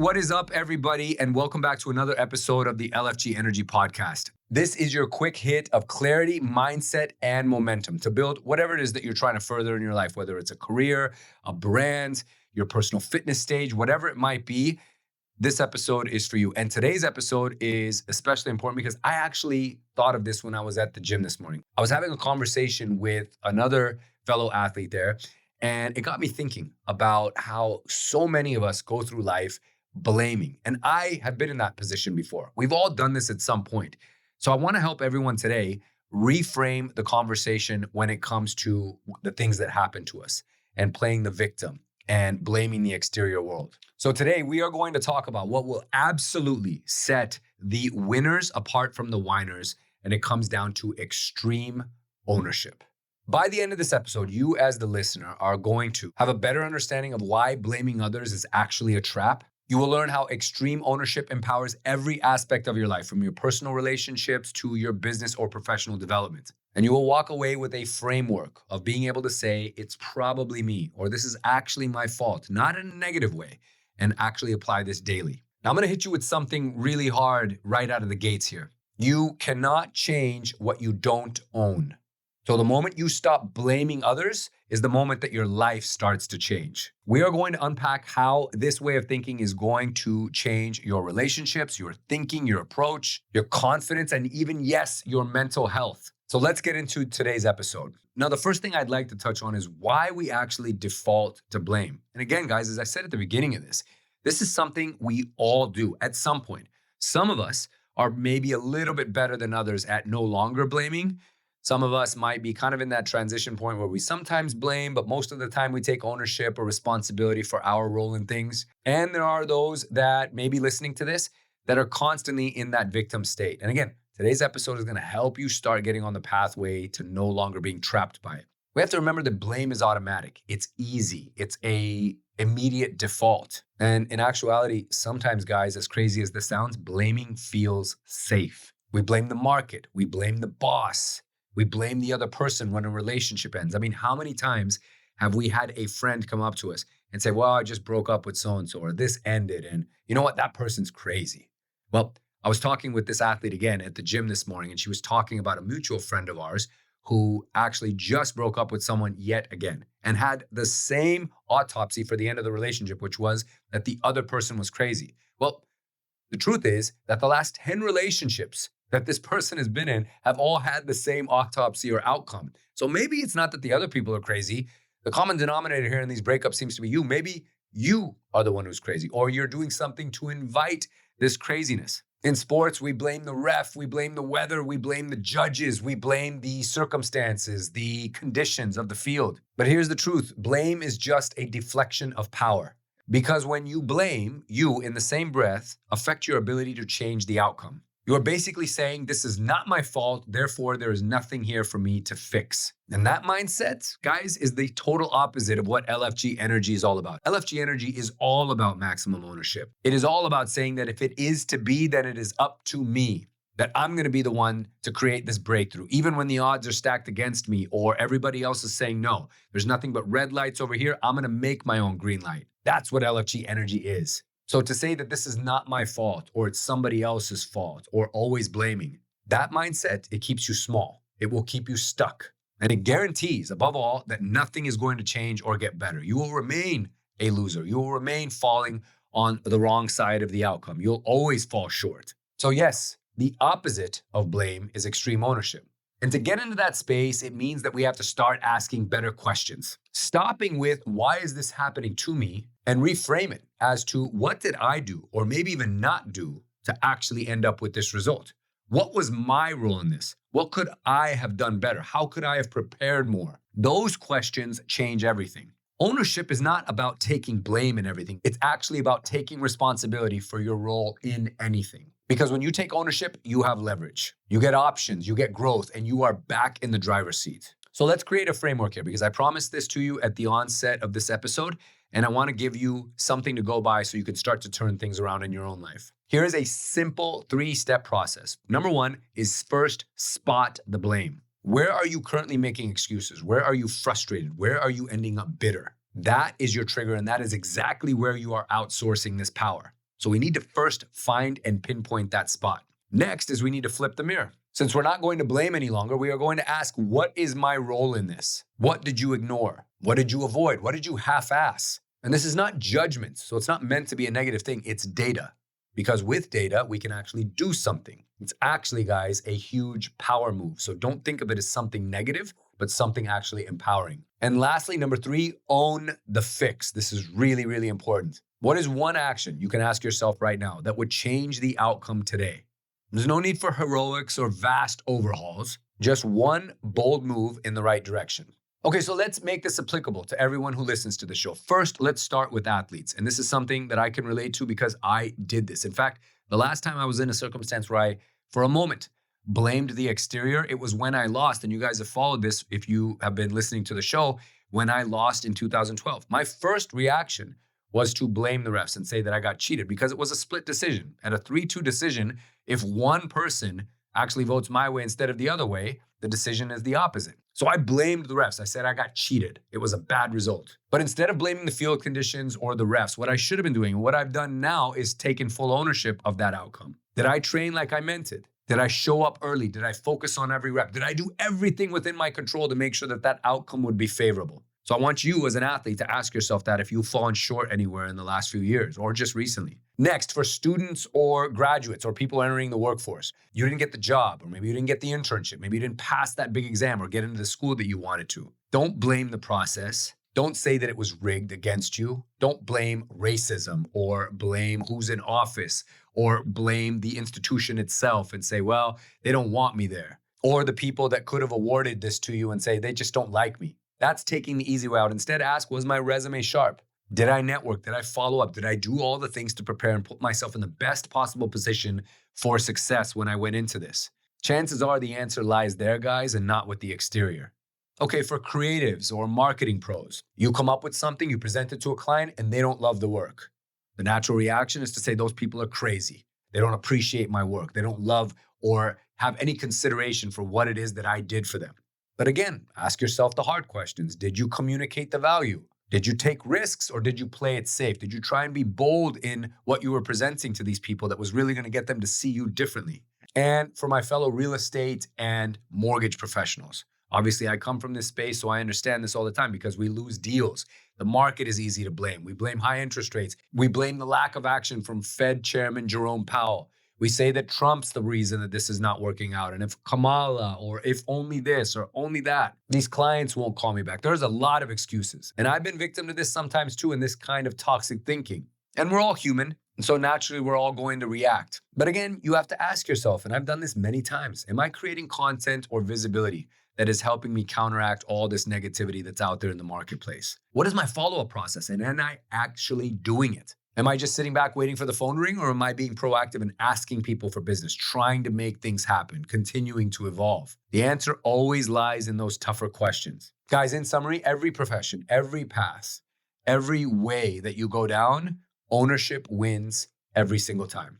What is up, everybody? And welcome back to another episode of the LFG Energy podcast. This is your quick hit of clarity, mindset, and momentum to build whatever it is that you're trying to further in your life, whether it's a career, a brand, your personal fitness stage, whatever it might be. This episode is for you. And today's episode is especially important because I actually thought of this when I was at the gym this morning. I was having a conversation with another fellow athlete there, and it got me thinking about how so many of us go through life blaming. And I have been in that position before. We've all done this at some point. So I want to help everyone today reframe the conversation when it comes to the things that happen to us and playing the victim and blaming the exterior world. So today we are going to talk about what will absolutely set the winners apart from the whiners, and it comes down to extreme ownership. By the end of this episode, you as the listener are going to have a better understanding of why blaming others is actually a trap. You will learn how extreme ownership empowers every aspect of your life, from your personal relationships to your business or professional development. And you will walk away with a framework of being able to say, it's probably me, or this is actually my fault, not in a negative way, and actually apply this daily. Now, I'm going to hit you with something really hard right out of the gates here. You cannot change what you don't own. So the moment you stop blaming others is the moment that your life starts to change. We are going to unpack how this way of thinking is going to change your relationships, your thinking, your approach, your confidence, and even, yes, your mental health. So let's get into today's episode. Now, the first thing I'd like to touch on is why we actually default to blame. And again, guys, as I said at the beginning of this is something we all do at some point. Some of us are maybe a little bit better than others at no longer blaming. Some of us might be kind of in that transition point where we sometimes blame, but most of the time we take ownership or responsibility for our role in things. And there are those that may be listening to this that are constantly in that victim state. And again, today's episode is going to help you start getting on the pathway to no longer being trapped by it. We have to remember that blame is automatic. It's easy. It's a immediate default. And in actuality, sometimes, guys, as crazy as this sounds, blaming feels safe. We blame the market. We blame the boss. We blame the other person when a relationship ends. I mean, how many times have we had a friend come up to us and say, well, I just broke up with so-and-so, or this ended, and you know what? That person's crazy. Well, I was talking with this athlete again at the gym this morning, and she was talking about a mutual friend of ours who actually just broke up with someone yet again and had the same autopsy for the end of the relationship, which was that the other person was crazy. Well, the truth is that the last 10 relationships that this person has been in have all had the same autopsy or outcome. So maybe it's not that the other people are crazy. The common denominator here in these breakups seems to be you. Maybe you are the one who's crazy, or you're doing something to invite this craziness. In sports, we blame the ref, we blame the weather, we blame the judges, we blame the circumstances, the conditions of the field. But here's the truth. Blame is just a deflection of power. Because when you blame, you, in the same breath, affect your ability to change the outcome. You are basically saying, this is not my fault, therefore there is nothing here for me to fix. And that mindset, guys, is the total opposite of what LFG Energy is all about. LFG Energy is all about maximum ownership. It is all about saying that if it is to be, then it is up to me, that I'm going to be the one to create this breakthrough, even when the odds are stacked against me or everybody else is saying, no, there's nothing but red lights over here. I'm going to make my own green light. That's what LFG Energy is. So to say that this is not my fault, or it's somebody else's fault, or always blaming, that mindset, it keeps you small. It will keep you stuck. And it guarantees, above all, that nothing is going to change or get better. You will remain a loser. You will remain falling on the wrong side of the outcome. You'll always fall short. So yes, the opposite of blame is extreme ownership. And to get into that space, it means that we have to start asking better questions. Stopping with, why is this happening to me? And reframe it as to, what did I do, or maybe even not do, to actually end up with this result? What was my role in this? What could I have done better? How could I have prepared more? Those questions change everything. Ownership is not about taking blame in everything. It's actually about taking responsibility for your role in anything. Because when you take ownership, you have leverage. You get options, you get growth, and you are back in the driver's seat. So let's create a framework here, because I promised this to you at the onset of this episode, and I want to give you something to go by so you can start to turn things around in your own life. Here is a simple 3-step process. Number 1 is first spot the blame. Where are you currently making excuses? Where are you frustrated? Where are you ending up bitter? That is your trigger, and that is exactly where you are outsourcing this power. So we need to first find and pinpoint that spot. Next is we need to flip the mirror. Since we're not going to blame any longer, we are going to ask, what is my role in this? What did you ignore? What did you avoid? What did you half-ass? And this is not judgment, so it's not meant to be a negative thing. It's data. Because with data, we can actually do something. It's actually, guys, a huge power move. So don't think of it as something negative, but something actually empowering. And lastly, number 3, own the fix. This is really, really important. What is one action you can ask yourself right now that would change the outcome today? There's no need for heroics or vast overhauls, just one bold move in the right direction. Okay, so let's make this applicable to everyone who listens to the show. First, let's start with athletes. And this is something that I can relate to because I did this. In fact, the last time I was in a circumstance where I, for a moment, blamed the exterior, it was when I lost. And you guys have followed this if you have been listening to the show, when I lost in 2012. My first reaction was to blame the refs and say that I got cheated because it was a split decision. At a 3-2 decision, if one person actually votes my way instead of the other way, the decision is the opposite. So I blamed the refs. I said I got cheated. It was a bad result. But instead of blaming the field conditions or the refs, what I should have been doing, what I've done now is taken full ownership of that outcome. Did I train like I meant it? Did I show up early? Did I focus on every rep? Did I do everything within my control to make sure that that outcome would be favorable? So I want you as an athlete to ask yourself that if you've fallen short anywhere in the last few years or just recently. Next, for students or graduates or people entering the workforce, you didn't get the job, or maybe you didn't get the internship, maybe you didn't pass that big exam or get into the school that you wanted to. Don't blame the process. Don't say that it was rigged against you. Don't blame racism or blame who's in office or blame the institution itself and say, well, they don't want me there. Or the people that could have awarded this to you and say, they just don't like me. That's taking the easy way out. Instead, ask, was my resume sharp? Did I network? Did I follow up? Did I do all the things to prepare and put myself in the best possible position for success when I went into this? Chances are the answer lies there, guys, and not with the exterior. Okay, for creatives or marketing pros, you come up with something, you present it to a client, and they don't love the work. The natural reaction is to say those people are crazy. They don't appreciate my work. They don't love or have any consideration for what it is that I did for them. But again, ask yourself the hard questions. Did you communicate the value? Did you take risks or did you play it safe? Did you try and be bold in what you were presenting to these people that was really going to get them to see you differently? And for my fellow real estate and mortgage professionals, obviously I come from this space, so I understand this all the time because we lose deals. The market is easy to blame. We blame high interest rates. We blame the lack of action from Fed Chairman Jerome Powell. We say that Trump's the reason that this is not working out. And if Kamala, or if only this, or only that, these clients won't call me back. There's a lot of excuses. And I've been victim to this sometimes too, in this kind of toxic thinking. And we're all human. And so naturally, we're all going to react. But again, you have to ask yourself, and I've done this many times, am I creating content or visibility that is helping me counteract all this negativity that's out there in the marketplace? What is my follow-up process? And am I actually doing it? Am I just sitting back waiting for the phone to ring, or am I being proactive and asking people for business, trying to make things happen, continuing to evolve? The answer always lies in those tougher questions. Guys, in summary, every profession, every path, every way that you go down, ownership wins every single time.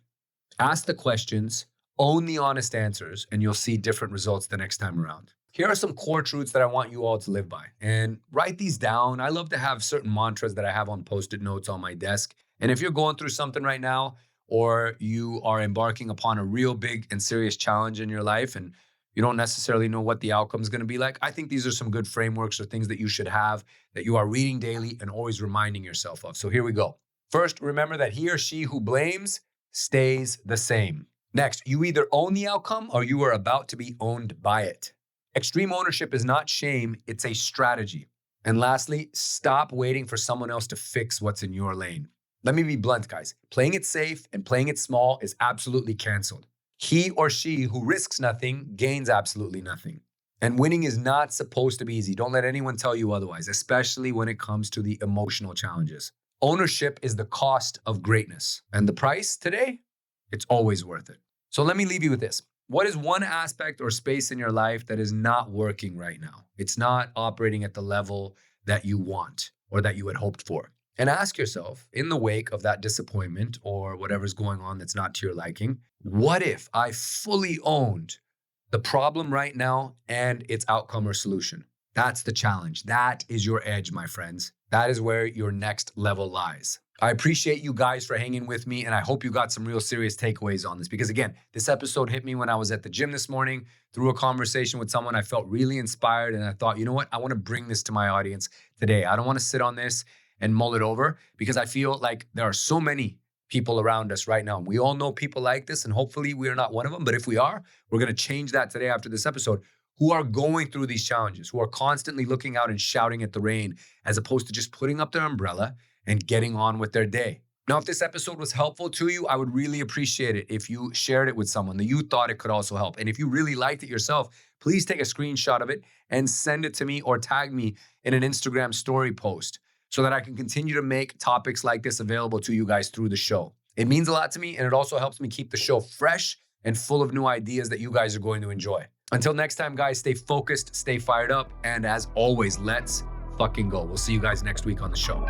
Ask the questions, own the honest answers, and you'll see different results the next time around. Here are some core truths that I want you all to live by. And write these down. I love to have certain mantras that I have on Post-it notes on my desk. And if you're going through something right now, or you are embarking upon a real big and serious challenge in your life, and you don't necessarily know what the outcome is going to be like, I think these are some good frameworks or things that you should have that you are reading daily and always reminding yourself of. So here we go. First, remember that he or she who blames stays the same. Next, you either own the outcome or you are about to be owned by it. Extreme ownership is not shame, it's a strategy. And lastly, stop waiting for someone else to fix what's in your lane. Let me be blunt, guys. Playing it safe and playing it small is absolutely canceled. He or she who risks nothing gains absolutely nothing. And winning is not supposed to be easy. Don't let anyone tell you otherwise, especially when it comes to the emotional challenges. Ownership is the cost of greatness. And the price today, it's always worth it. So let me leave you with this. What is one aspect or space in your life that is not working right now? It's not operating at the level that you want or that you had hoped for. And ask yourself, in the wake of that disappointment or whatever's going on that's not to your liking, what if I fully owned the problem right now and its outcome or solution? That's the challenge. That is your edge, my friends. That is where your next level lies. I appreciate you guys for hanging with me, and I hope you got some real serious takeaways on this because, again, this episode hit me when I was at the gym this morning through a conversation with someone. I felt really inspired, and I thought, you know what? I want to bring this to my audience today. I don't want to sit on this and mull it over because I feel like there are so many people around us right now. We all know people like this, and hopefully we are not one of them. But if we are, we're going to change that today after this episode, who are going through these challenges, who are constantly looking out and shouting at the rain, as opposed to just putting up their umbrella and getting on with their day. Now, if this episode was helpful to you, I would really appreciate it if you shared it with someone that you thought it could also help. And if you really liked it yourself, please take a screenshot of it and send it to me or tag me in an Instagram story post so that I can continue to make topics like this available to you guys through the show. It means a lot to me, and it also helps me keep the show fresh and full of new ideas that you guys are going to enjoy. Until next time, guys, stay focused, stay fired up, and as always, let's fucking go. We'll see you guys next week on the show.